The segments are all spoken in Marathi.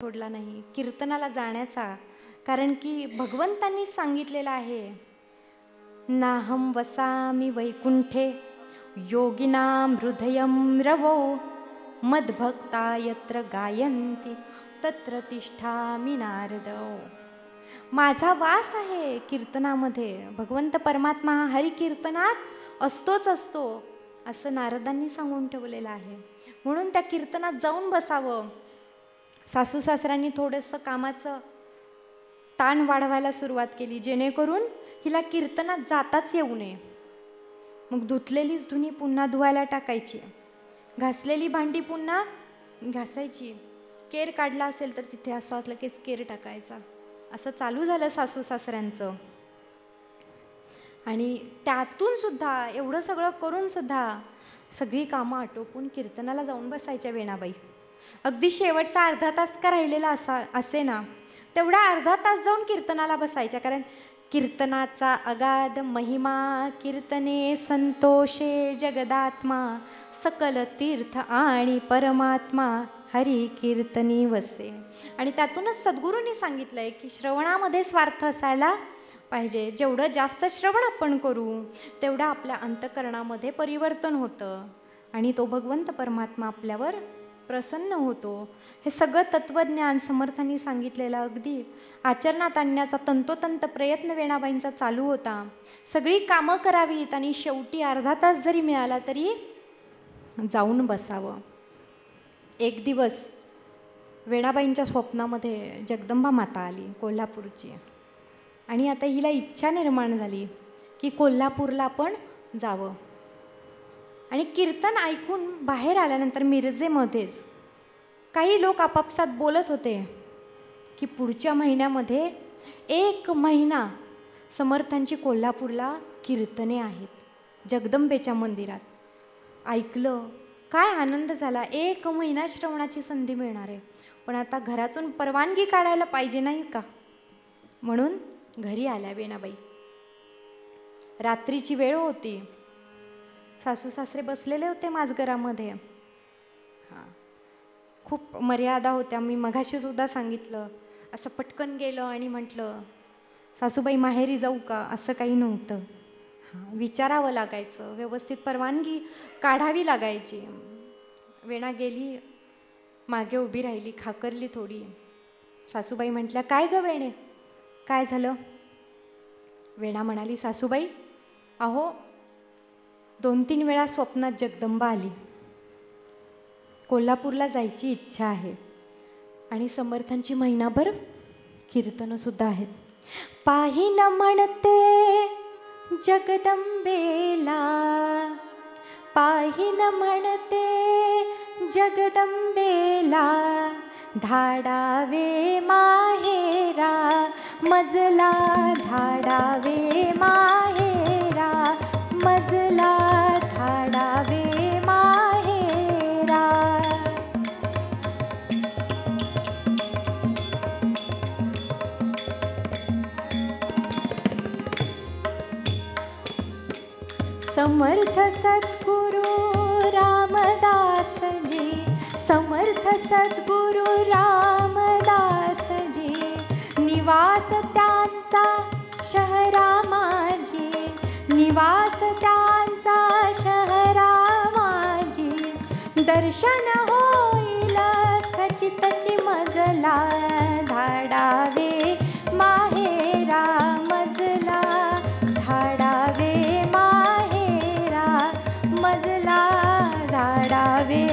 सोडला नाही कीर्तनाला जाण्याचा, कारण की भगवंतांनी सांगितलेलं आहे, नाहम वसामि वैकुंठे योगिनां हृदयं रवो मद्भक्ता यत्र गायन्ति तत्र तिष्ठामि नारद. माझा वास आहे कीर्तनामध्ये. भगवंत परमात्मा हा हरी कीर्तनात असतोच असतो असं नारदांनी सांगून ठेवलेलं आहे. म्हणून त्या कीर्तनात जाऊन बसावं. सासू सासऱ्यांनी थोडंसं कामाचं ताण वाढवायला सुरुवात केली, जेणेकरून हिला कीर्तनात जाताच येऊ नये. मग धुतलेलीच धुनी पुन्हा धुवायला टाकायची, घासलेली भांडी पुन्हा घासायची, केर काढला असेल तर तिथे असा लगेच केर टाकायचा. असं चालू झालं सासू सासऱ्यांचं. आणि त्यातून सुद्धा एवढं सगळं करून सुद्धा सगळी कामं आटोपून कीर्तनाला जाऊन बसायच्या वेणाबाई. अगदी शेवटचा अर्धा तास का राहिलेला असे ना, तेवढा अर्धा तास जाऊन कीर्तनाला बसायच्या. कारण कीर्तनाचा अगाध महिमा, कीर्तने संतोषे जगदात्मा, सकल तीर्थ आणि परमात्मा हरी कीर्तनी वसे. आणि त्यातूनच सद्गुरूंनी सांगितलं आहे की श्रवणामध्ये स्वार्थ असायला पाहिजे. जेवढं जास्त श्रवण आपण करू तेवढं आपल्या अंतःकरणामध्ये परिवर्तन होतं आणि तो भगवंत परमात्मा आपल्यावर प्रसन्न होतो. हे सगळं तत्त्वज्ञान समर्थांनी सांगितलेलं अगदी आचरणात आणण्याचा तंतोतंत प्रयत्न वेणाबाईंचा चालू होता. सगळी कामं करावीत आणि शेवटी अर्धा तास जरी मिळाला तरी जाऊन बसावं. एक दिवस वेणाबाईंच्या स्वप्नामध्ये जगदंबा माता आली कोल्हापूरची. आणि आता हिला इच्छा निर्माण झाली की कोल्हापूरला पण जावं. आणि कीर्तन ऐकून बाहेर आल्यानंतर मिरजेमध्येच काही लोक आपापसात बोलत होते की पुढच्या महिन्यामध्ये 1 महिना समर्थांची कोल्हापूरला कीर्तने आहेत जगदंबेच्या मंदिरात. ऐकलं, काय आनंद झाला. 1 महिना श्रवणाची संधी मिळणार आहे. पण आता घरातून परवानगी काढायला पाहिजे नाही का, म्हणून घरी आल्या वेणाबाई. रात्रीची वेळ होती. सासू सासरे बसलेले होते माझघरामध्ये. खूप मर्यादा होत्या. मी मघाशी सुद्धा सांगितलं. असं पटकन गेलं आणि म्हटलं, सासूबाई माहेरी जाऊ का, असं काही नव्हतं. विचारावं लागायचं, व्यवस्थित परवानगी काढावी लागायची. वेणा गेली, मागे उभी राहिली, खाकरली थोडी. सासूबाई म्हटल्या, काय गं वेणे, काय झालं? वेणा म्हणाली, सासूबाई अहो 2-3 वेळा स्वप्नात जगदंबा आली. कोल्हापूरला जायची इच्छा आहे आणि समर्थांची महिनाभर कीर्तनसुद्धा आहेत. पाहिन म्हणते जगदंबेला, पाहिन म्हणते जगदंबेला, धाडावे माहेरा मजला, धाडावे माहेरा मजला, धाडावे माहेरा. समर्थ सद्गुरु रामदासजी, समर्थ सद्गुरु रामदासजी, निवास त्यांचा शहरा माझी, निवास त्यांचा शहरा माझी, दर्शन होईल खचितची मजला, धाडावे माहेरा मजला, धाडावे माहेरा मजला, धाडावे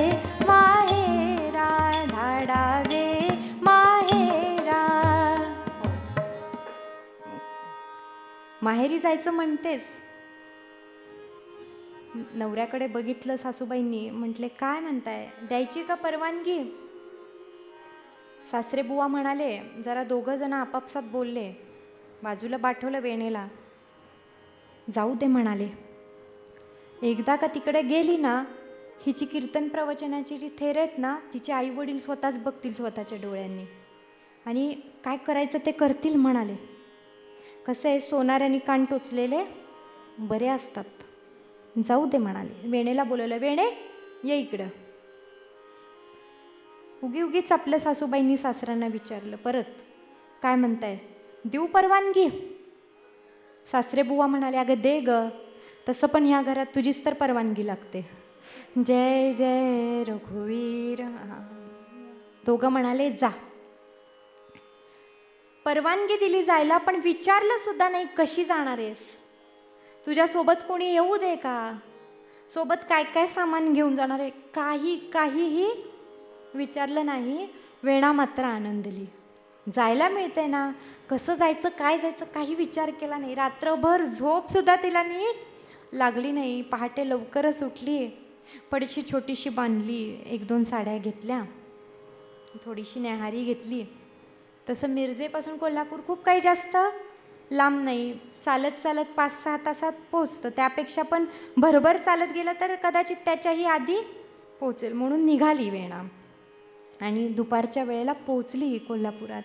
माहेरा, धाडावे माहेरा. माहेरी जायचं म्हणतेस? नवऱ्याकडे बघितलं सासूबाईंनी. म्हटले, काय म्हणताय, द्यायची का परवानगी? सासरे बुवा म्हणाले, जरा 2 जण आपापसात बोलले, बाजूला पाठवलं वेणेला. जाऊ दे म्हणाले. एकदा का तिकडे गेली ना, हिची कीर्तन प्रवचनाची जी थेर आहेत ना, तिचे आई वडील स्वतःच बघतील स्वतःच्या डोळ्यांनी आणि काय करायचं ते करतील म्हणाले. कसं आहे, सोनाऱ्यांनी कान टोचलेले बरे असतात. जाऊ दे म्हणाले. वेणेला बोलवलं, वेणे ये इकडं. उगीच आपल्या सासूबाईंनी सासऱ्यांना विचारलं परत, काय म्हणताय, देऊ परवानगी? सासरे बुवा म्हणाले, अगं दे ग, तसं पण ह्या घरात तुझीच तर परवानगी लागते. जय जय रघुवीर. दोघं म्हणाले जा. परवानगी दिली जायला, पण विचारलं सुद्धा नाही कशी जाणार आहेस, तुझ्यासोबत कोणी येऊ दे का, सोबत काय काय सामान घेऊन जाणार आहे, काहीही विचारलं नाही. वेणा मात्र आनंदली. जायला मिळते ना, कसं जायचं काय जायचं काही विचार केला नाही. रात्रभर झोप सुद्धा तिला नीट लागली नाही. पहाटे लवकरच उठली, पडशी छोटीशी बांधली, 1-2 साड्या घेतल्या, थोडीशी न्याहारी घेतली. तसं मिरजेपासून कोल्हापूर खूप काही जास्त लांब नाही, चालत चालत 5-6 तासात पोचतं. त्यापेक्षा पण भरभर चालत गेलं तर कदाचित त्याच्याही आधी पोचेल. म्हणून निघाली वेणा आणि दुपारच्या वेळेला पोचली कोल्हापुरात.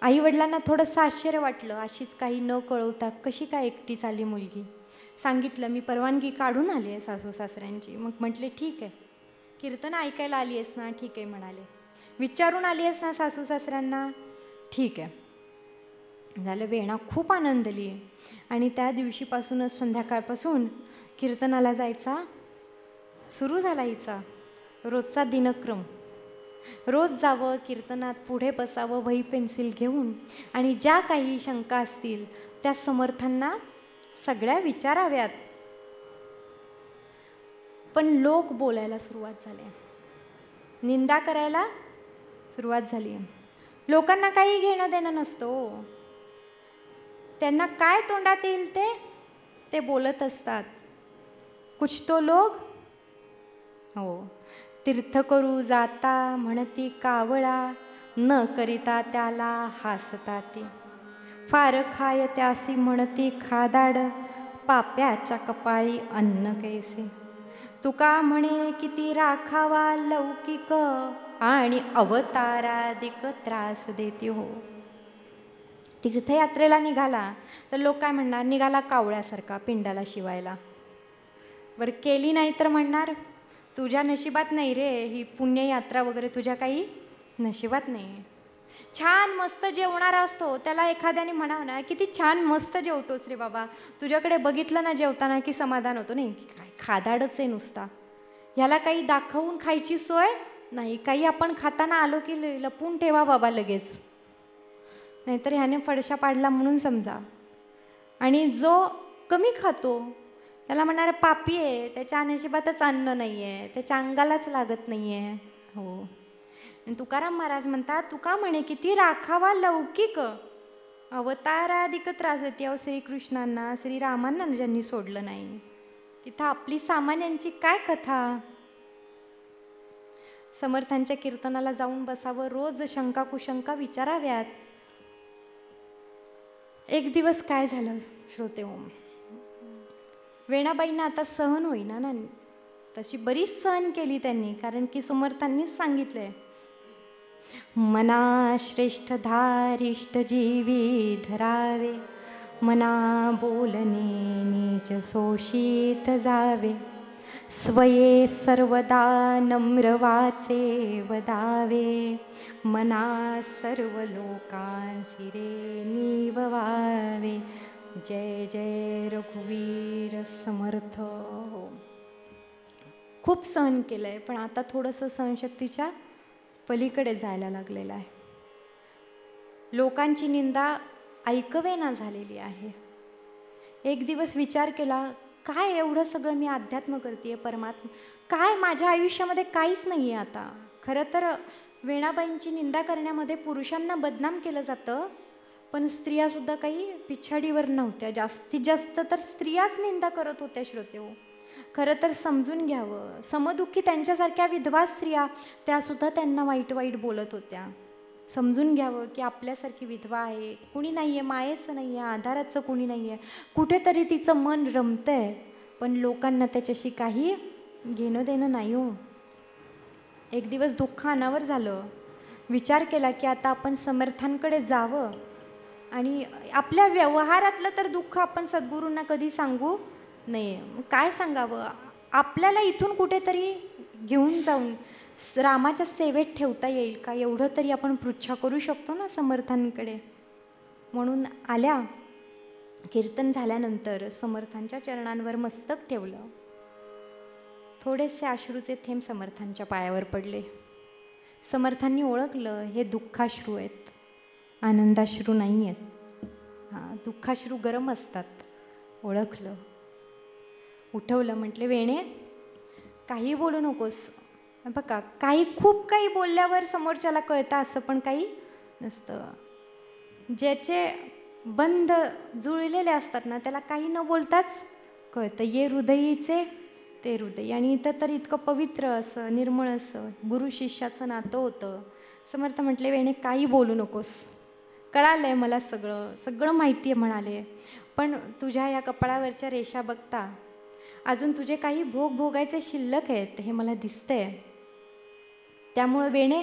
आईवडिलांना थोडंसं आश्चर्य वाटलं, अशीच काही न कळवता कशी काय एकटी चालली मुलगी. सांगितलं, मी परवानगी काढून आली आहे सासू सासऱ्यांची. मग म्हटले ठीक आहे. कीर्तन ऐकायला आली आहेस ना? ठीक आहे म्हणाले. विचारून आली आहेस ना सासू सासऱ्यांना? ठीक आहे. झालं. वेणा खूप आनंदली आणि त्या दिवशीपासूनच संध्याकाळपासून कीर्तनाला जायचा सुरू झाला हिचा रोजचा दिनक्रम. रोज जावं, कीर्तनात पुढे बसावं वही पेन्सिल घेऊन आणि ज्या काही शंका असतील त्या समर्थांना सगळ्या विचाराव्यात. पण लोक बोलायला सुरुवात झाले, निंदा करायला सुरुवात झाली. लोकांना काही घेणं देणं नसतं, त्यांना काय तोंडात येईल ते बोलत असतात. कुछ तो लोग हो तीर्थ करू जाता म्हणती कावळा, न करिता त्याला हासता ती. फार खाय त्यासी म्हणती खादाड, पाप्याच्या कपाळी अन्न कैसे. तुका म्हणे किती राखावा लौकिक, आणि अवताराधिक त्रास देती हो. तीर्थयात्रेला निघाला तर लोक काय म्हणणार, निघाला कावळ्यासारखा पिंडाला शिवायला. बरं केली नाही तर म्हणणार, तुझ्या नशिबात नाही रे, ही पुण्ययात्रा वगैरे तुझ्या काही नशिबात नाही. छान मस्त जेवणारा असतो त्याला एखाद्याने म्हणावं ना, किती छान मस्त जेवतोस रे बाबा, तुझ्याकडे बघितलं ना जेवताना की समाधान होतो. नाही की काय खादाडच आहे नुसता, ह्याला काही दाखवून खायची सोय नाही. काही आपण खाताना आलो की लपून ठेवा बाबा लगेच, नाहीतर ह्याने फडशा पाडला म्हणून समजा. आणि जो कमी खातो त्याला म्हणणार पापी आहे, त्याच्या नशिबातच अन्न नाही आहे, त्याच्या अंगालाच लागत नाही आहे. हो. आणि तुकाराम महाराज म्हणतात, तुका म्हणे किती राखावा लौकिक, अवताराधिक त्रास देते. अहो श्रीकृष्णांना श्रीरामांना ज्यांनी सोडलं नाही तिथं आपली सामान्यांची काय कथा. समर्थांच्या कीर्तनाला जाऊन बसावं, रोज शंका कुशंका विचाराव्यात. एक दिवस काय झालं श्रोते हो, वेणाबाईंना आता सहन होईना ना, तशी बरीच सहन केली त्यांनी, कारण की समर्थांनीच सांगितलंय, मना श्रेष्ठ धारिष्ट जीवी धरावे, मना बोलणे नीच शोषित जावे, स्वये सर्वदा नम्र वाचे वदावे, मना सर्व लोकांसी रे निववावे. जय जय रघुवीर समर्थ. हो. खूप सहन केलं आहे, पण आता थोडंसं सहनशक्तीच्या पलीकडे जायला लागलेलं आहे. लोकांची निंदा ऐकवेना झालेली आहे. एक दिवस विचार केला, काय एवढं सगळं मी अध्यात्म करते, परमात्मा काय माझ्या आयुष्यामध्ये काहीच नाही आहे आता. खरं तर वेणाबाईंची निंदा करण्यामध्ये पुरुषांना बदनाम केलं जातं, पण स्त्रियासुद्धा काही पिछाडीवर नव्हत्या. जास्तीत जास्त तर स्त्रियाच निंदा करत होत्या श्रोते हो. खरं तर समजून घ्यावं, समदुःखी त्यांच्यासारख्या विधवा स्त्रिया त्यासुद्धा त्यांना वाईट वाईट बोलत होत्या. समजून घ्यावं की आपल्यासारखी विधवा आहे, कुणी नाही आहे, मायेचं नाही आहे, आधाराचं कुणी नाही आहे, कुठेतरी तिचं मन रमतंय, पण लोकांना त्याच्याशी काही घेणं देणं नाही हो. एक दिवस दुःख अनावर झालं, विचार केला की आता आपण समर्थांकडे जावं आणि आपल्या व्यवहारातलं तर दुःख आपण सद्गुरूंना कधी सांगू नये. काय सांगावं, आपल्याला इथून कुठेतरी घेऊन जाऊन रामाच्या सेवेत ठेवता येईल का, एवढं तरी आपण पृच्छा करू शकतो ना समर्थांकडे. म्हणून आल्या. कीर्तन झाल्यानंतर समर्थांच्या चरणांवर मस्तक ठेवलं. थोडेसे अश्रूचे थेंब समर्थांच्या पायावर पडले. समर्थांनी ओळखलं हे दुःखाश्रू आहेत, आनंदाश्रू नाही आहेत. दुःखाश्रू गरम असतात. ओळखलं. उठवलं. म्हटले, वेणे काही बोलू नकोस. बघा, खूप काही बोलल्यावर समोरच्याला कळतं असं पण काही नसतं. ज्याचे बंध जुळलेले असतात ना त्याला काही न बोलताच कळतं. ये हृदयीचे ते हृदय. आणि इथं तर इतकं पवित्र असं निर्मळ असं गुरु शिष्याचं नातं होतं. समर्थ म्हटले, वेणे काही बोलू नकोस, कळालंय मला सगळं माहिती आहे म्हणाले. पण तुझ्या या कपाळावरच्या रेषा बघता अजून तुझे काही भोगायचे शिल्लक आहेत हे मला दिसतंय. त्यामुळं वेणे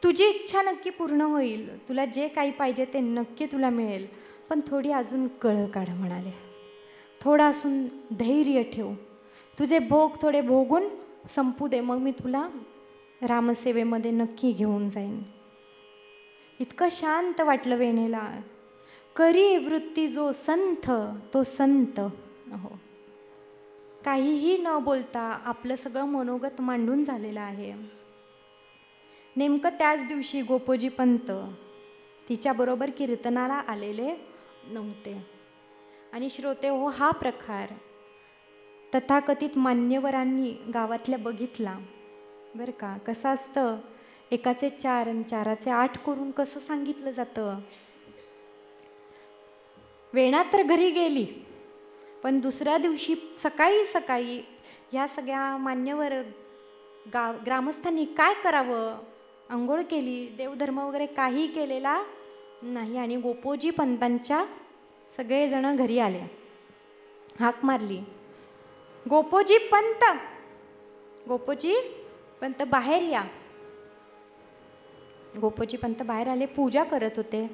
तुझी इच्छा नक्की पूर्ण होईल. तुला जे काही पाहिजे ते नक्की तुला मिळेल. पण थोडी अजून कळ काढ म्हणाले. थोडं असून धैर्य ठेव. तुझे भोग थोडे भोगून संपू दे, मग मी तुला रामसेवेमध्ये नक्की घेऊन जाईन. इतकं शांत वाटलं वेणेला. करी वृत्ती जो संथ तो संत. हो, काहीही न बोलता आपलं सगळं मनोगत मांडून झालेलं आहे. नेमकं त्याच दिवशी गोपोजी पंत तिच्याबरोबर कीर्तनाला आलेले नव्हते. आणि श्रोते हो, हा प्रकार तथाकथित मान्यवरांनी गावातल्या बघितला बरं का. कसं असतं, एकाचे 4 आणि 4चे 8 करून कसं सांगितलं जातं. वेणा तर घरी गेली, पण दुसऱ्या दिवशी सकाळी ह्या सगळ्या मान्यवर ग्रामस्थांनी काय करावं, अंघोळ केली, देवधर्म वगैरे काही केलेला नाही. आणि गोपोजी पंतांच्या सगळेजण घरी आले. हाक मारली, गोपोजी पंत, गोपोजी पंत बाहेर या. गोपोजी पंत बाहेर आले. पूजा करत होते.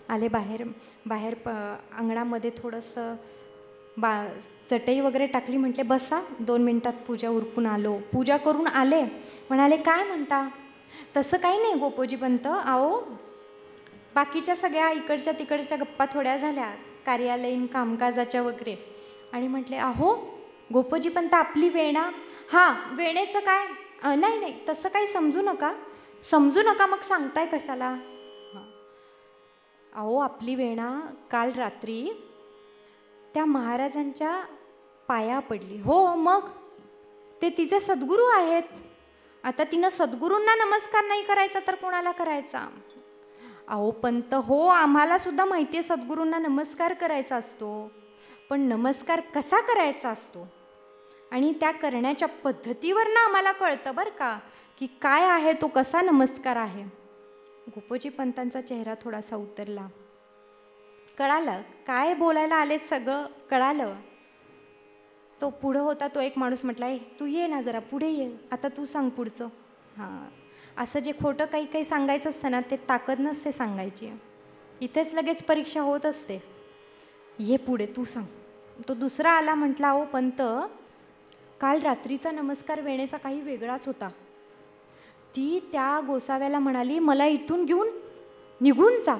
आले बाहेर अंगणामध्ये थोडंसं चटई वगैरे टाकली. म्हटले बसा, 2 मिनिटात पूजा उरकून आलो. पूजा करून आले. म्हणाले, काय म्हणता. तसं काही नाही गोपोजी पंत, आओ बाकीच्या सगळ्या इकडच्या तिकडच्या गप्पा थोड्या झाल्या, कार्यालयीन कामकाजाच्या वगैरे. आणि म्हटले, अहो गोपोजी पंत आपली वेणा. हां, वेणेचं काय. नाही तसं काही समजू नका मग सांगताय कशाला. अहो आपली वेणा काल रात्री त्या महाराजांच्या पाया पडली. हो, मग ते तिचे सद्गुरू आहेत. आता तिनं सद्गुरूंना नमस्कार नाही करायचा तर कोणाला करायचा. अहो पंत हो, आम्हाला सुद्धा माहिती आहे सद्गुरूंना नमस्कार करायचा असतो, पण नमस्कार कसा करायचा असतो आणि त्या करण्याच्या पद्धतीवरनं आम्हाला कळतं बरं का, की काय आहे तो कसा नमस्कार आहे. गोपोजी पंतांचा चेहरा थोडासा उतरला. कळालं काय बोलायला आलेत, सगळं कळालं. तो पुढं होता तो एक माणूस म्हटला, तू ये ना जरा पुढे ये, आता तू सांग पुढचं. हां, असं जे खोटं काही सांगायचं असतं ना ते ताकद नसते सांगायची, इथेच लगेच परीक्षा होत असते. ये पुढे तू सांग. तो दुसरा आला. म्हटला, ओ पंत, काल रात्रीचा नमस्कार वेणेचा काही वेगळाच होता. ती त्या गोसाव्याला म्हणाली, मला इथून घेऊन निघून जा.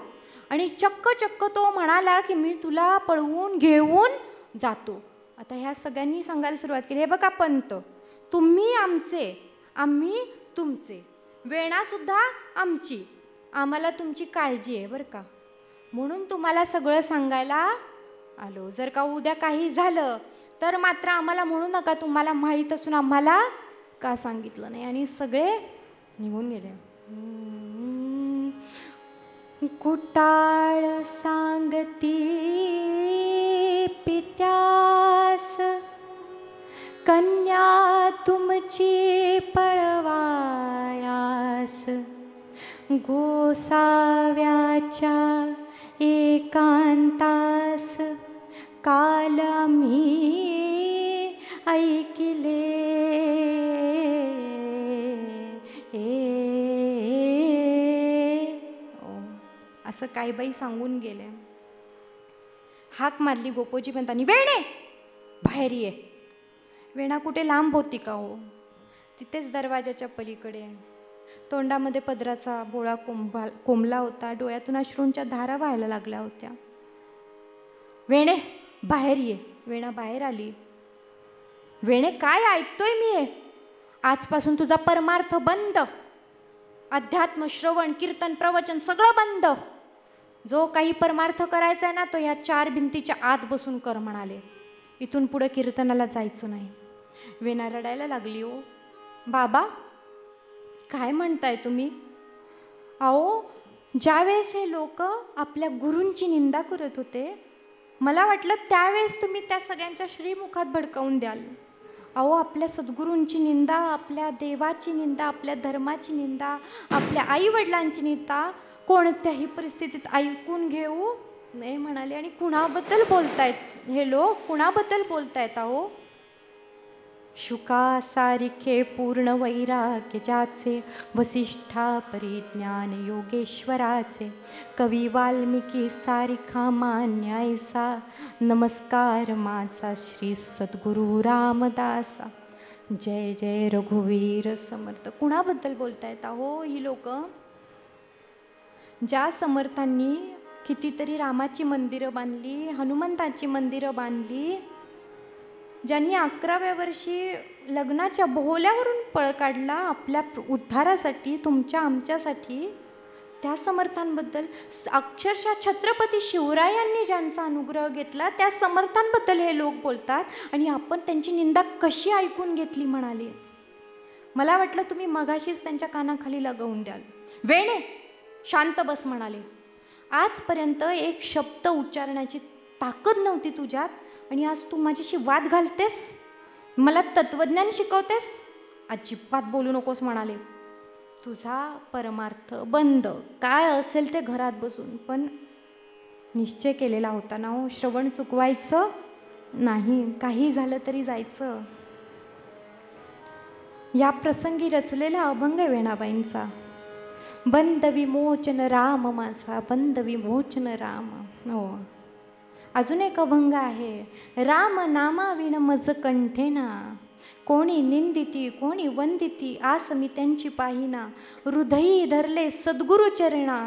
आणि चक्क तो म्हणाला की मी तुला पळवून घेऊन जातो. आता ह्या सगळ्यांनी सांगायला सुरुवात केली, हे बघा पंत, तुम्ही आमचे, आम्ही तुमचे, वेणासुद्धा आमची, आम्हाला तुमची काळजी आहे बरं का, म्हणून तुम्हाला सगळं सांगायला आलो. जर का उद्या काही झालं तर मात्र आम्हाला म्हणू नका, तुम्हाला माहीत असून आम्हाला का सांगितलं नाही. आणि सगळे निघून गेले. कुटाळ सांगती पित्यास, कन्या तुमची पळवायास, गोसाव्याच्या एकांतास काल आम्ही ऐकिले. असं काही बाई सांगून गेले. हाक मारली गोपोजी पंतांनी, वेणे बाहेर ये. वेणा कुठे लांब होती का हो. तिथेच दरवाजाच्या पलीकडे तोंडामध्ये पदराचा बोळा कोंबला होता, डोळ्यातून अश्रूंच्या धारा व्हायला लागल्या होत्या. वेणे बाहेर ये. वेणा बाहेर आली. वेणे काय ऐकतोय मी हे? आजपासून तुझा परमार्थ बंद. अध्यात्म, श्रवण, कीर्तन, प्रवचन सगळं बंद. जो काही परमार्थ करायचा आहे ना तो ह्या 4 भिंतीच्या आत बसून कर म्हणाले. इथून पुढे कीर्तनाला जायचं नाही. वेणा रडायला लागली. ओ बाबा काय म्हणताय तुम्ही? अहो ज्यावेळेस हे लोक आपल्या गुरूंची निंदा करत होते, मला वाटलं त्यावेळेस तुम्ही त्या सगळ्यांच्या श्रीमुखात भडकावून द्याल. अहो आपल्या सद्गुरूंची निंदा, आपल्या देवाची निंदा, आपल्या धर्माची निंदा, आपल्या आईवडिलांची निंदा कोणत्याही परिस्थितीत ऐकून घेऊ नाही म्हणाले. आणि कुणाबद्दल बोलतायत हे लोक? कुणाबद्दल बोलतायत? अहो शुका सारिखे पूर्ण वैराग्य ज्याचे, वसिष्ठा परिज्ञान योगेश्वराचे, कवी वाल्मिकी सारिखा मान्यायसा, नमस्कार माझा श्री सद्गुरु रामदासा. जय जय रघुवीर समर्थ. कुणाबद्दल बोलतायत अहो ही लोक? ज्या समर्थांनी कितीतरी रामाची मंदिरं बांधली, हनुमंताची मंदिरं बांधली, ज्यांनी 11व्या वर्षी लग्नाच्या बोहल्यावरून पळ काढला आपल्या उद्धारासाठी, तुमच्या आमच्यासाठी, त्या समर्थांबद्दल, अक्षरशः छत्रपती शिवरायांनी ज्यांचा अनुग्रह घेतला त्या समर्थांबद्दल हे लोक बोलतात. आणि आपण त्यांची निंदा कशी ऐकून घेतली म्हणाले. मला वाटलं तुम्ही मगाशीच त्यांच्या कानाखाली लगवून द्याल. वेणे शांत बस म्हणाले. आजपर्यंत एक शब्द उच्चारण्याची ताकद नव्हती तुझ्यात आणि आज तू माझ्याशी वाद घालतेस, मला तत्वज्ञान शिकवतेस. अजिबात बोलू नकोस म्हणाले. तुझा परमार्थ बंद. काय असेल ते घरात बसून, पण निश्चय केलेला होता ना हो, श्रवण चुकवायचं नाही, काही झालं तरी जायचं. या प्रसंगी रचलेला अभंग आहे वेणाबाईंचा. बंद विमोचन राम माझा, बंद विमोचन राम. हो, अजून एक अभंग आहे. राम नामाविण मज कंठेना, कोणी निंदिती कोणी वंदिती, आस मी त्यांची पाहिना, हृदयी धरले सद्गुरु चरणा,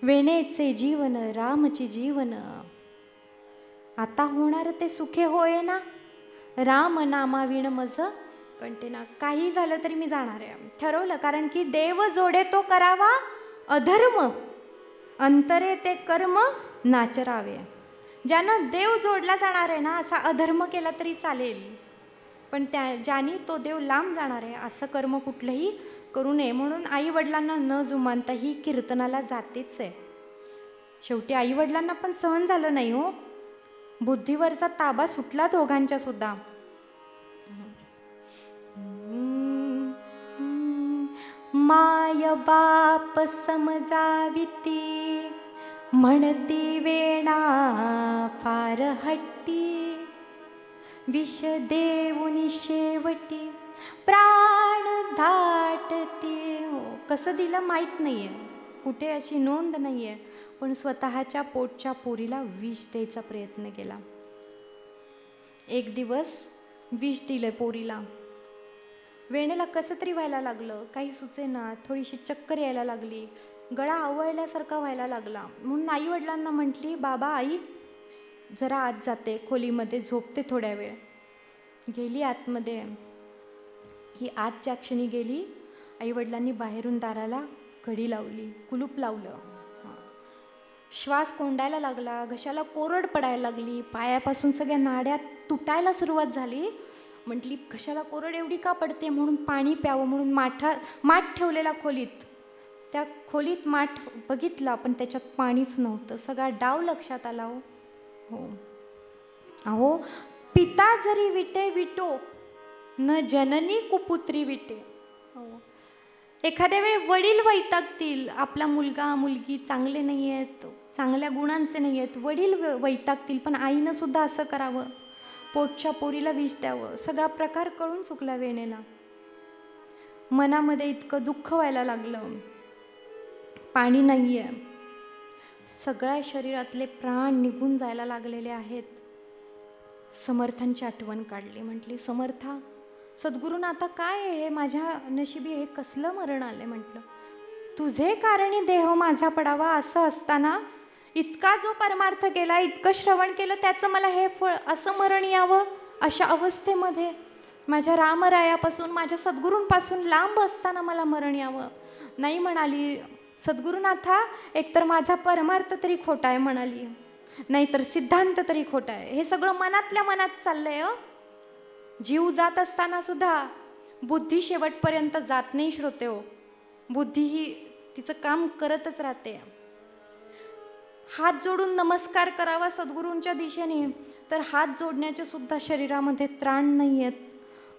वेणेचे जीवन रामची जीवन. आता होणार ते सुखे होय ना, राम नामाविण मज कंठेना. काही झालं तरी मी जाणार आहे, ठरवलं. कारण की देव जोडे तो करावा अधर्म, अंतरे ते कर्म नाचरावे. ज्यानं देव जोडला जाणार आहे ना, असा अधर्म केला तरी चालेल, पण ज्यानी तो देव लांब जाणार आहे असं कर्म कुठलंही करू नये. म्हणून आईवडिलांना न जुमानता ही कीर्तनाला जातेच आहे. शेवटी आईवडिलांना पण सहन झालं नाही हो, बुद्धीवरचा ताबा सुटला दोघांच्या सुद्धा. माय बाप समजाविती, म्हणती वेणा फार हट्टी, विष देऊनी शेवटी प्राण धाटते. हो, कसं दिलं माहीत नाही आहे, कुठे अशी नोंद नाही आहे, पण स्वतःच्या पोटच्या पोरीला विष द्यायचा प्रयत्न केला. एक दिवस विष दिलं पोरीला. वेणेला कसं तरी व्हायला लागलं, काही सुचेना, थोडीशी चक्कर यायला लागली, गळा आवळल्यासारखा व्हायला लागला. म्हणून आई वडिलांना म्हटली, बाबा आई जरा आत जाते खोलीमध्ये, झोपते थोड्या वेळ. गेली आतमध्ये. ही आत ज्या क्षणी गेली, आईवडिलांनी बाहेरून दाराला कडी लावली, कुलूप लावलं. श्वास कोंडायला लागला, घशाला कोरड पडायला लागली, पायापासून सगळ्या नाड्या तुटायला सुरुवात झाली. म्हटली घशाला कोरड एवढी का पडते, म्हणून पाणी प्यावं म्हणून माठ ठेवलेला खोलीत. त्या खोलीत माठ बघितला पण त्याच्यात पाणीच नव्हतं. सगळा डाव लक्षात आला हो. हो अहो, पिता जरी विटे विटो, न जननी कुपुत्री विटे. हो, एखाद्या वेळी वडील वैतागतील, आपला मुलगा मुलगी चांगले नाही आहेत, चांगल्या गुणांचे नाही आहेत, वडील वैतागतील, पण आईनं सुद्धा असं करावं, पोटच्या पोरीला विष द्यावं. सगळा प्रकार कळून चुकला वेणेला. मनामध्ये इतकं दुःख व्हायला लागलं. पाणी नाही आहे, सगळ्या शरीरातले प्राण निघून जायला लागलेले आहेत. समर्थांची आठवण काढली. म्हटली समर्था सद्गुरुनाथा काय आहे हे, माझ्या नशिबी हे कसलं मरण आले म्हटलं. तुझे कारणी देह माझा पडावा असं असताना इतका जो परमार्थ केला, इतकं श्रवण केलं, त्याचं मला हे फळ असं मरण यावं. अशा अवस्थेमध्ये माझ्या रामरायापासून, माझ्या सद्गुरूंपासून लांब असताना मला मरण यावं. नाही म्हणाली सद्गुरुनाथा, एकतर माझा परमार्थ तरी खोटा आहे म्हणाली, नाहीतर सिद्धांत तरी खोटा आहे. हे सगळं मनातल्या मनात चाललंय. जीव जात असताना सुद्धा बुद्धी शेवटपर्यंत जात नाही श्रोते हो. बुद्धी ही तिचं काम करतच राहते. हात जोडून नमस्कार करावा सद्गुरूंच्या दिशेने, तर हात जोडण्याचे सुद्धा शरीरामध्ये त्राण नाही आहेत.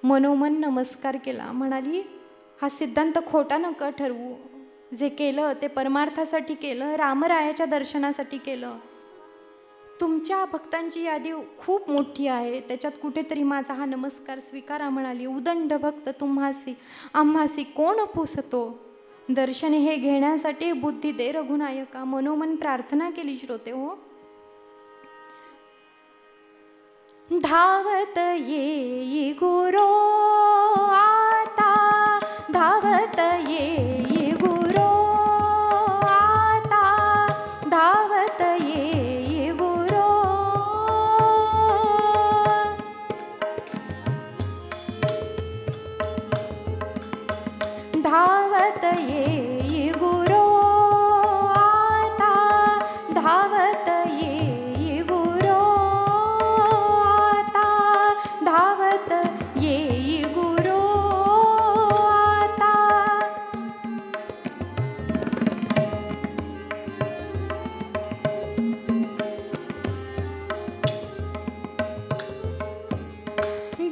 मनोमन नमस्कार केला. म्हणाली हा सिद्धांत खोटा नका ठरवू. जे केलं ते परमार्थासाठी केलं, रामरायाच्या दर्शनासाठी केलं. तुमच्या भक्तांची यादी खूप मोठी आहे, त्याच्यात कुठेतरी माझा हा नमस्कार स्वीकारा म्हणाली. उदंड भक्त तुम्हासी आम्हासी कोण पुसतो, दर्शन हे घेण्यासाठी बुद्धी दे रघुनायका. मनोमन प्रार्थना केली श्रोते हो. धावत ये गुरो आता, धावत ये गुरो आता, धावत ये गुरो. धावत ये गुरो आता, धावत ये गुरो आता, धावत ये गुरो आता.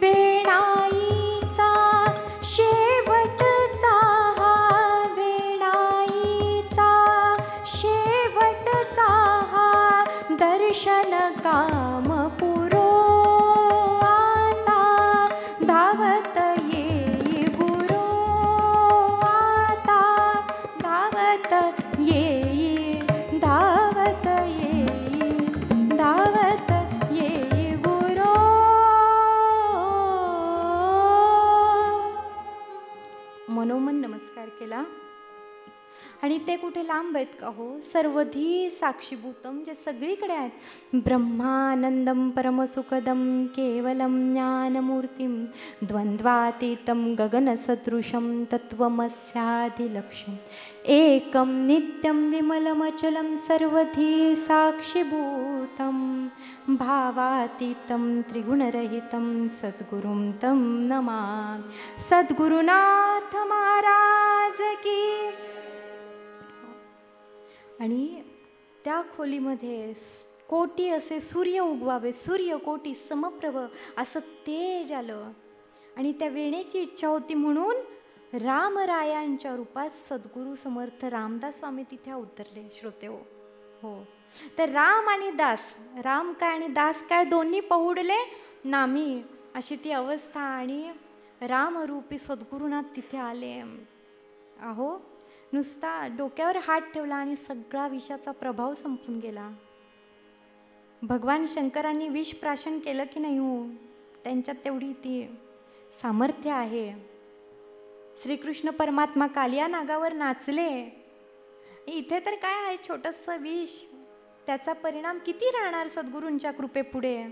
वेणाईचा शेवटचा हा, वेणाईचा शेवटचा हा, दर्शन काम पुरो आता, धावत ये गुरो आता, धावत ये, धावत ये, धावत ये गुरो. मनोमन नमस्कार केला. आणि ते कुठे लांब आहेत का हो, सर्वधी साक्षीभूतम, जे सगळीकडे आहेत. ब्रह्मानंदम परमसुखदम केवलम ज्ञानमूर्तिम द्वंद्वातीतम गगनसदृशम तत्वमस्यादिलक्ष्यम एकम नित्यम विमलमचलम सर्वधी साक्षीभूतम भावातीतम त्रिगुणरहितम सद्गुरुं तं नमामि. सद्गुरुनाथ महाराज की. आणि त्या खोलीमध्ये कोटी असे सूर्य उगवावे, सूर्य कोटी समप्रभ असं तेज आलं. आणि त्या वेणेची इच्छा होती म्हणून रामरायांच्या रूपात सद्गुरू समर्थ रामदास स्वामी तिथे अवतरले श्रोते हो. हो, तर राम आणि दास, राम काय आणि दास काय दोन्ही पहुडले नामी, अशी ती अवस्था. आणि रामरूपी सद्गुरुनाथ तिथे आले. अहो, नुसता डोक्यावर हात ठेवला आणि सगळा विषाचा प्रभाव संपून गेला. भगवान शंकरांनी विष प्राशन केलं की नाही हो, त्यांच्यात तेवढी ती सामर्थ्य आहे. श्रीकृष्ण परमात्मा कालिया नागावर नाचले. इथे तर काय आहे, छोटंसं विष, त्याचा परिणाम किती राहणार सद्गुरूंच्या कृपेपुढे.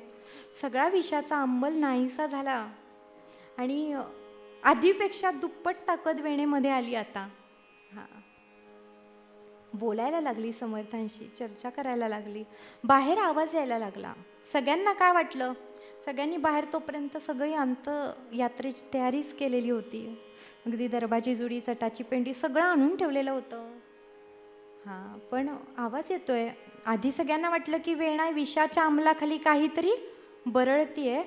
सगळा विषाचा अंमल नाहीसा झाला आणि आधीपेक्षा दुप्पट ताकद वेणेमध्ये आली. आता बोलायला लागली, समर्थांशी चर्चा करायला लागली, बाहेर आवाज यायला लागला. सगळ्यांना काय वाटलं, सगळ्यांनी बाहेर तोपर्यंत सगळी अंतयात्रेची तयारीच केलेली होती. अगदी दरबाची जुडी, चटाची पेंडी सगळं आणून ठेवलेलं होतं. हां, पण आवाज येतोय. आधी सगळ्यांना वाटलं की वेणा विषाच्या अंमलाखाली काहीतरी बरळतीये,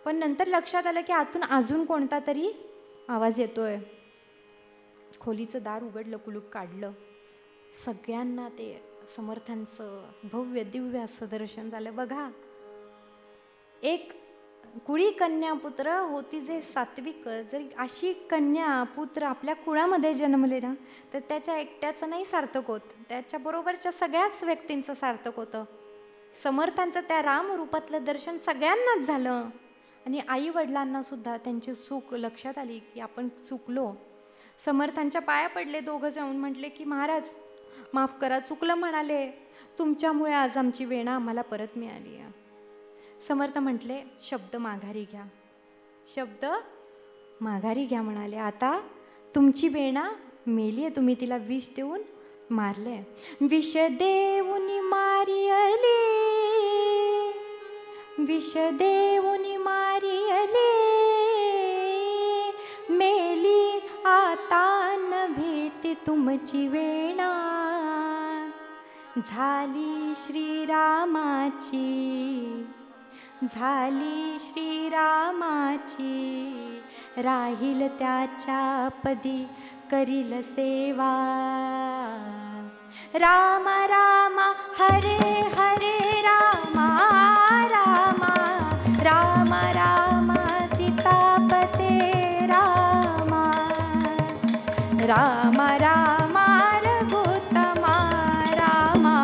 पण नंतर लक्षात आलं की आतून अजून कोणता तरी आवाज येतोय. खोलीचं दार उघडलं, कुलूप काढलं. सगळ्यांना ते समर्थांचं भव्य दिव्य असं दर्शन झालं. बघा, एक कुळी कन्या पुत्र होती जे सात्विक. जरी अशी कन्या पुत्र आपल्या कुळामध्ये जन्मले ना, तर त्याच्या एकट्याचं नाही सार्थक होत, त्याच्याबरोबरच्या सगळ्याच व्यक्तींचं सार्थक होतं. समर्थांचं त्या रामरूपातलं दर्शन सगळ्यांनाच झालं. आणि आई वडिलांना सुद्धा त्यांची चूक लक्षात आली की आपण चुकलो. समर्थांच्या पाया पडले दोघं, जाऊन म्हटले की महाराज माफ करा, चुकलं म्हणाले, तुमच्यामुळे आज आमची वेणा आम्हाला परत मिळाली आहे. समर्थ म्हटले शब्द माघारी घ्या, शब्द माघारी घ्या म्हणाले. आता तुमची वेणा मेली आहे, तुम्ही तिला विष देऊन मारले. विष देऊन मारियले, विष देऊन मारियले, मेली आता नव्हे ती तुमची वेणा. झाली श्रीरामाची, झाली श्रीरामाची, राहील त्याच्या पदी करील सेवा. राम राम हरे हरे रामा, रामा राम राम सीतापते रामा, राम राम रघुत्तमा रामा,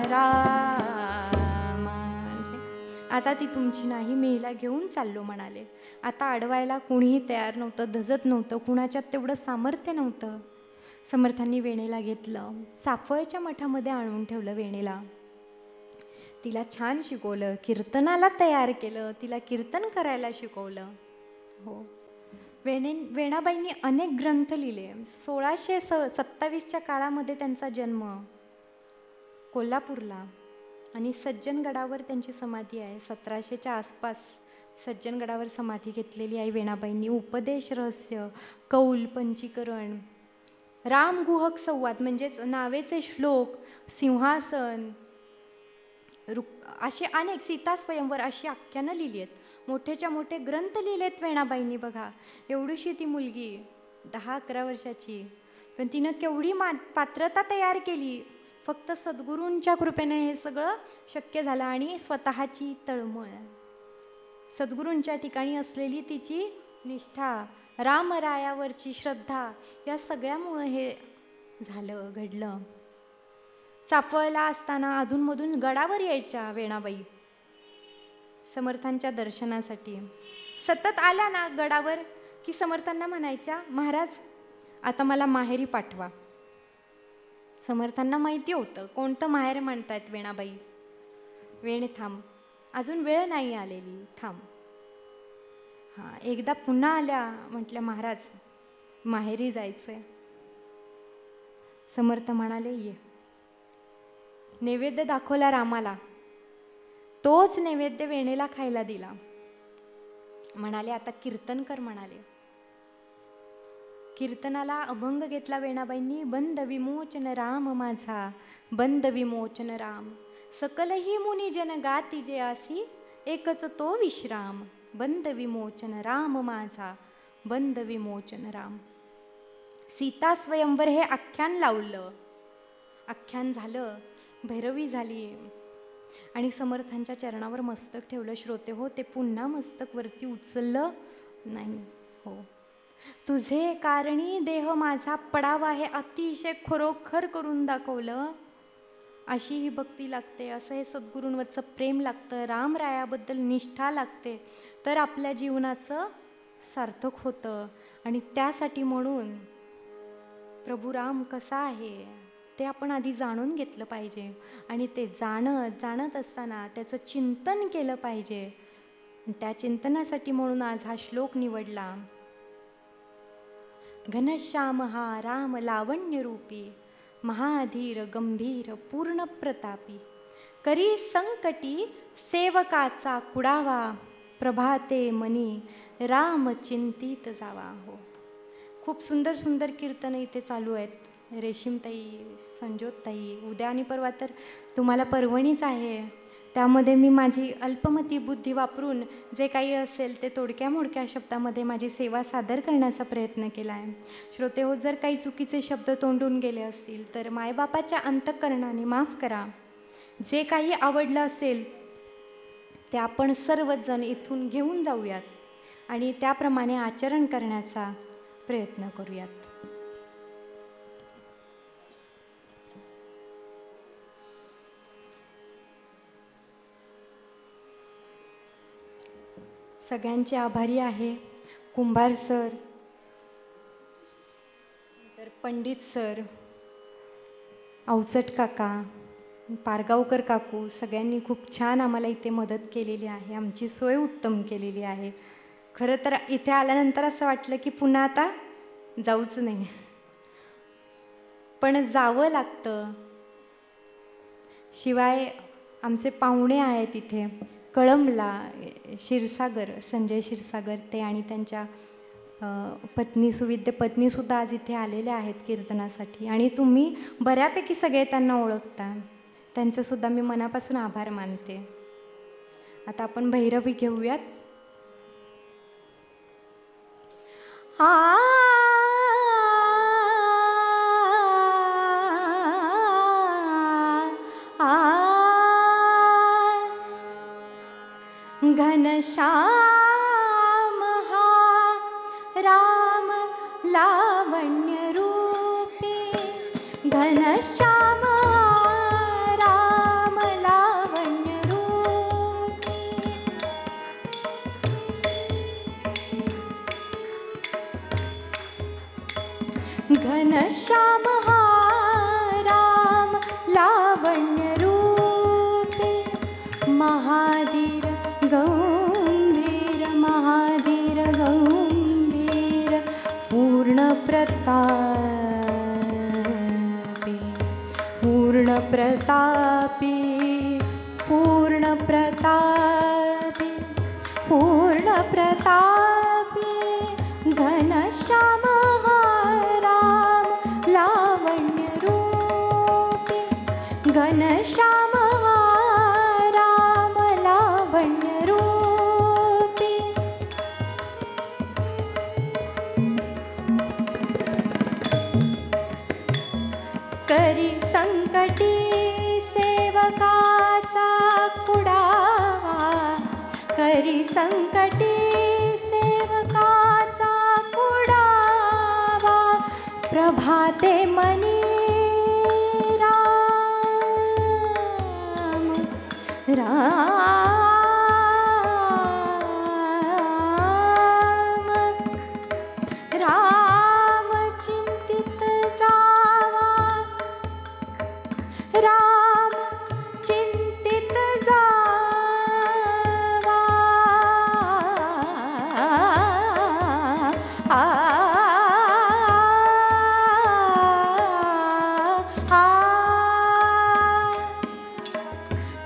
रामा. आता ती तुमची नाही, मी हिला घेऊन चाललो म्हणाले. आता अडवायला कुणीही तयार नव्हतं, धजत नव्हतं, कुणाच्यात तेवढं सामर्थ्य नव्हतं. समर्थांनी वेणेला घेतलं, साफळच्या मठामध्ये आणून ठेवलं वेणेला. तिला छान शिकवलं, कीर्तनाला तयार केलं, तिला कीर्तन करायला शिकवलं. हो, वेणाबाईंनी अनेक ग्रंथ लिहिले. 1627च्या काळामध्ये त्यांचा जन्म कोल्हापूरला, आणि सज्जनगडावर त्यांची समाधी आहे. 1700च्या आसपास सज्जनगडावर समाधी घेतलेली आहे वेणाबाईंनी. उपदेश रहस्य, कौल, पंचीकरण, रामगुहक संवाद म्हणजेच नावेचे श्लोक, सिंहासन, असे अनेक, सीता स्वयंवर अशी आख्यानं लिहिली आहेत. मोठेच्या मोठे ग्रंथ लिहिलेत वेणाबाईंनी. बघा, एवढीशी ती मुलगी 10-11 वर्षाची, पण तिनं केवढी पात्रता तयार केली. फक्त सद्गुरूंच्या कृपेने हे सगळं शक्य झालं, आणि स्वतःची तळमळ, सद्गुरूंच्या ठिकाणी असलेली तिची निष्ठा, रामरायावरची श्रद्धा, या सगळ्यामुळं हे झालं, घडलं. चाफळला असताना अधूनमधून गडावर यायच्या वेणाबाई समर्थांच्या दर्शनासाठी. सतत आल्या ना गडावर की समर्थांना म्हणायच्या, महाराज आता मला माहेरी पाठवा. समर्थांना माहिती होतं कोणतं माहेर म्हणतायत वेणाबाई. वेण थांब, अजून वेळ नाही आलेली, थांब. हां, एकदा पुन्हा आल्या, म्हटल्या महाराज माहेरी जायचंय. समर्थ म्हणाले ये. नैवेद्य दाखवला रामाला, तोच नैवेद्य वेणेला खायला दिला. म्हणाले आता कीर्तन कर म्हणाले. कीर्तनाला अभंग घेतला वेणाबाईंनी. बंद विमोचन राम माझा, बंद विमोचन राम, सकलही मुनी जन गाती जे आसी, एकच तो विश्राम. बंद विमोचन राम माझा, बंद विमोचन राम. सीता स्वयंवर हे आख्यान लावलं, आख्यान झालं, भैरवी झाली, आणि समर्थांच्या चरणावर मस्तक ठेवलं. श्रोते हो, ते पुन्हा मस्तक वरती उचललं नाही. हो, तुझे कारणी देह माझा पडावा हे अतिशय खरोखर करून दाखवलं. अशी ही भक्ती लागते, असं हे सद्गुरूंवरचं प्रेम लागतं, रामरायाबद्दल निष्ठा लागते, तर आपल्या जीवनाचं सार्थक होतं. आणि त्यासाठी म्हणून प्रभू राम कसा आहे ते आपण आधी जाणून घेतलं पाहिजे, आणि ते जाणत असताना त्याचं चिंतन केलं पाहिजे. त्या चिंतनासाठी म्हणून आज हा श्लोक निवडला. घनश्याम हा राम लावण्य रूपी, महाधीर गंभीर पूर्ण प्रतापी, करी संकटी सेवकाचा कुडावा, प्रभाते मनी राम चिंतित जावा. हो, खूप सुंदर सुंदर कीर्तन इथे चालू आहेत. रेशीमताई, संजोतताई, उद्या आणि परवा तर तुम्हाला पर्वणीच आहे. त्यामध्ये मी माझी अल्पमती बुद्धी वापरून जे काही असेल ते तोडक्या मोडक्या शब्दामध्ये माझी सेवा सादर करण्याचा प्रयत्न केला आहे. श्रोते हो, जर काही चुकीचे शब्द तोंडून गेले असतील तर मायबापाच्या अंतःकरणाने माफ करा. जे काही आवडलं असेल ते आपण सर्वच जण इथून घेऊन जाऊयात आणि त्याप्रमाणे आचरण करण्याचा प्रयत्न करूयात. सगळ्यांचे आभारी आहे. कुंभार सर, तर पंडित सर, अवचट काका, पारगावकर काकू, सगळ्यांनी खूप छान आम्हाला इथे मदत केलेली आहे. आमची सोय उत्तम केलेली आहे. खरं तर इथे आल्यानंतर असं वाटलं की पुन्हा आता जाऊच नाही, पण जावं लागतं. शिवाय आमचे पाहुणे आहेत इथे कळंबला, क्षीरसागर, संजय क्षीरसागर, ते आणि त्यांच्या पत्नी सुविद्य पत्नीसुद्धा आज इथे आलेल्या आहेत कीर्तनासाठी. आणि तुम्ही बऱ्यापैकी सगळे त्यांना ओळखता. त्यांचंसुद्धा मी मनापासून आभार मानते. आता आपण भैरवी घेऊयात. घनश्याम हा राम लावण्य रूपी, घनश्याम राम लावण्य रूपी, घनश्याम हा राम लावण्य रूपी, महाधीर गंभीर, महाधीर गंभीर, पूर्ण प्रतापी, पूर्ण प्रतापी, पूर्ण प्रतापी, पूर्ण प्रतापी, घनश्याम हा राम लावण्य रूपी, घनश्याम करी संकटी सेवकाचा कुडावा, करी संकटी सेवकाचा कुडावा, प्रभाते मनी राम राम राम चिंतित जावा, राम चिंतित जावा,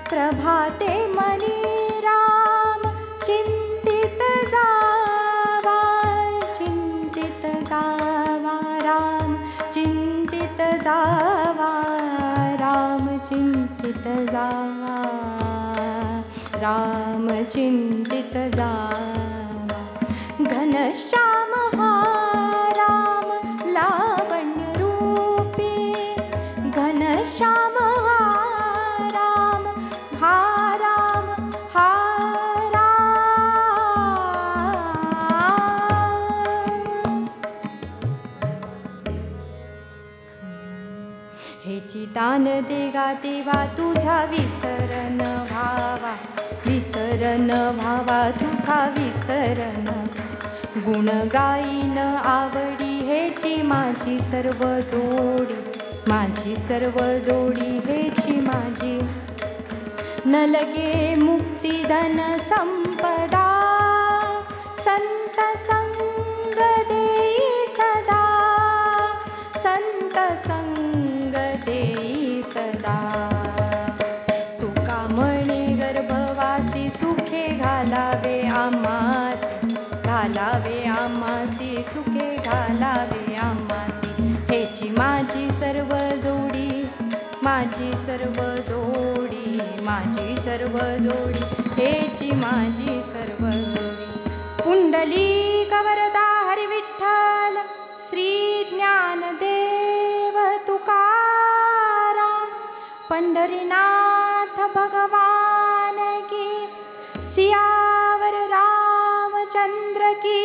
प्रभाते मनी राम चिंतित जावा, चिंतित जावा, राम चिंतित जावा, राम चिंतित जावा, राम चिंतित जावा, घनश्याम हा राम लावण्य रूपी, घनश्याम हा राम, हा राम, हा राम. हेची दान देगा देवा तुझा विसरण व्हावा, विसरण व्हावा तुझा विसरण, गुण गाईन आवडी हेची माझी सर्व जोडी, माझी सर्व जोडी हेची माझी, न लगे मुक्ती धन संपदा, संत संग देई सदा, संत संग देई सदा, तुका म्हणे गर्भवासी सुखे घालावे आम्हासी, घालावे आम्हासी, सुखे घालावे आम्हासी, हेची माझी सर्व जोडी, माझी सर्व जोडी, माझी सर्व जोडी, हेची माझी सर्व जोडी. पुंडलिक वरदा हरी विठ्ठल, श्री ज्ञानदेव तुकाराम, पंढरीनाथ भगवान की, सियावर रामचंद्र की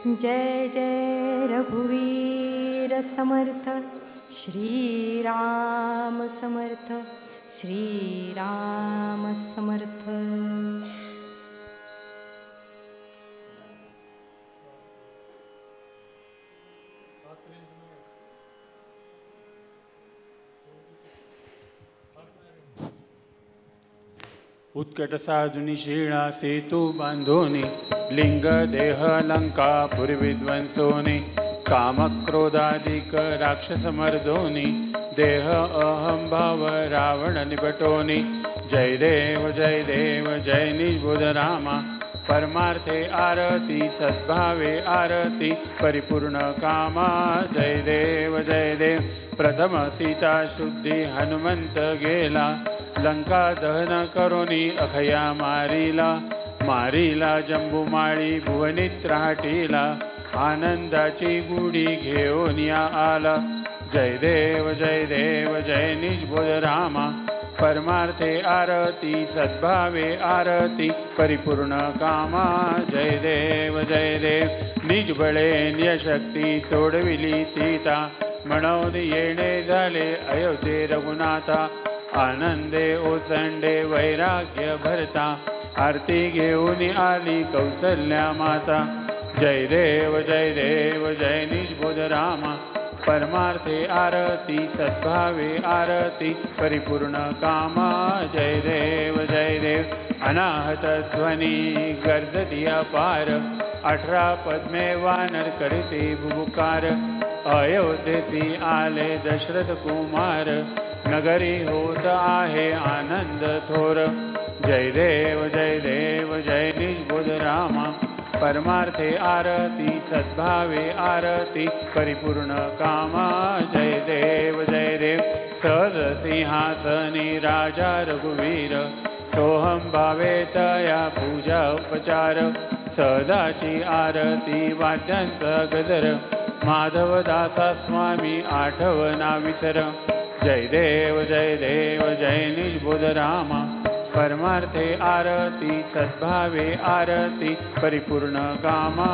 जय. जय रघुवीर समर्थ, श्रीराम समर्थ, श्रीराम समर्थ. उत्कट साधुनी शीळा सेतू बांधोनी लिंग देह लंका पुरविध्वंसोनी कामक्रोधादिक राक्षस मर्दोनी देह अहम भाव रावण निपटोनी जय देव जय निजबुध रामा परमार्थे आरती सद्भावे आरती परिपूर्ण कामा जय देव प्रथम सीता शुद्धी हनुमंत गेला लंका दहन करोनी अखया मारीला जंबुमाळी भुवनीत राहटीला आनंदाची गुढी घेऊन या आला जय देव जय निजबुध रामा परमार्थे आरती सद्भावे आरती परिपूर्ण कामा जय देव निजबळे न्यशक्ती सोडविली सीता म्हणून येणे झाले अयोध्ये रघुनाथा आनंदे ओसंडे वैराग्य भरता आरती घेऊन आली कौसल्या माता जय देव जय निजबुध रामा परमार्थे आरती सद्भावे आरती परिपूर्ण कामा जय देव अनाहत ध्वनी गर्जती अपार 18 पद्मे वानर करते बुबुकार अयोध्येसी आले दशरथ कुमार नगरी होत आहे आनंद थोर जय देव जय निजबुध रामा परमार्थे आरती सद्भावे आरती परिपूर्ण कामा जय देव सहज सिंहासनी राजा रघुवीर सोहम भावे तया पूजा उपचार सदाची आरती वाद्यांचा गजर माधवदासा स्वामी आठवना विसर जय देव जय निजबुध रामा परमार्थे आरती सद्भावे आरती परिपूर्ण कामा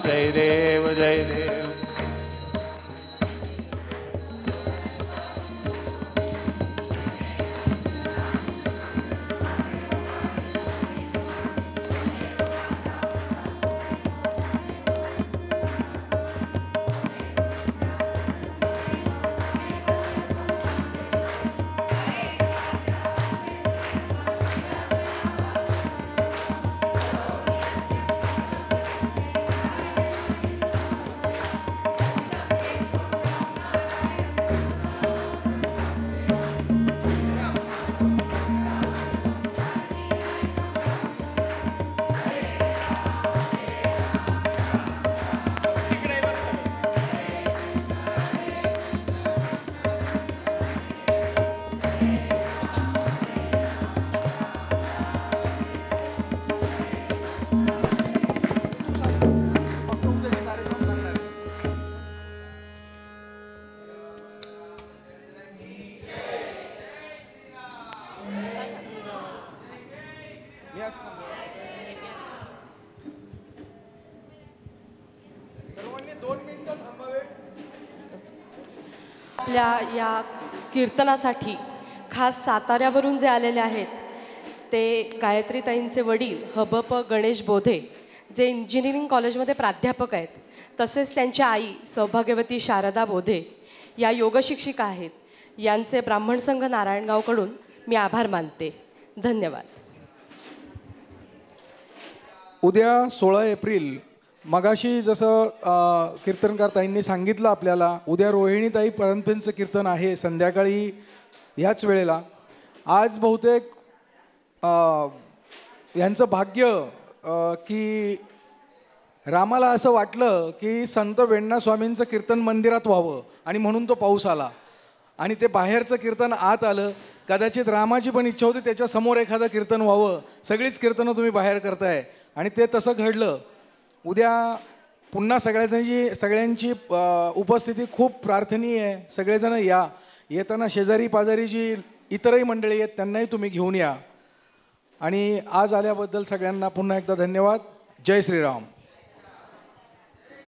जय देव आपल्या या कीर्तनासाठी खास साताऱ्यावरून जे आलेले आहेत ते गायत्रीताईंचे वडील हबप गणेश बोधे जे इंजिनिअरिंग कॉलेजमध्ये प्राध्यापक आहेत, तसेच त्यांच्या आई सौभाग्यवती शारदा बोधे या योगशिक्षिका आहेत. यांचे ब्राह्मण संघ नारायणगावकडून मी आभार मानते. धन्यवाद. उद्या 16 एप्रिल मगाशी जसं कीर्तनकारताईंनी सांगितलं आपल्याला, उद्या रोहिणीताई परंपरेचं कीर्तन आहे संध्याकाळी ह्याच वेळेला. आज बहुतेक यांचं भाग्य की रामाला असं वाटलं की संत वेण्णा स्वामींचं कीर्तन मंदिरात व्हावं आणि म्हणून तो पाऊस आला आणि ते बाहेरचं कीर्तन आत आलं. कदाचित रामाची पण इच्छा होती त्याच्या समोर एखादं कीर्तन व्हावं. सगळीच कीर्तनं तुम्ही बाहेर करताय आणि ते तसं घडलं. उद्या पुन्हा सगळ्यांची उपस्थिती खूप प्रार्थनीय आहे. सगळेजण या. येताना शेजारी पाजारी जी इतरही मंडळी आहेत त्यांनाही तुम्ही घेऊन या. आणि आज आल्याबद्दल सगळ्यांना पुन्हा एकदा धन्यवाद. जय श्रीराम.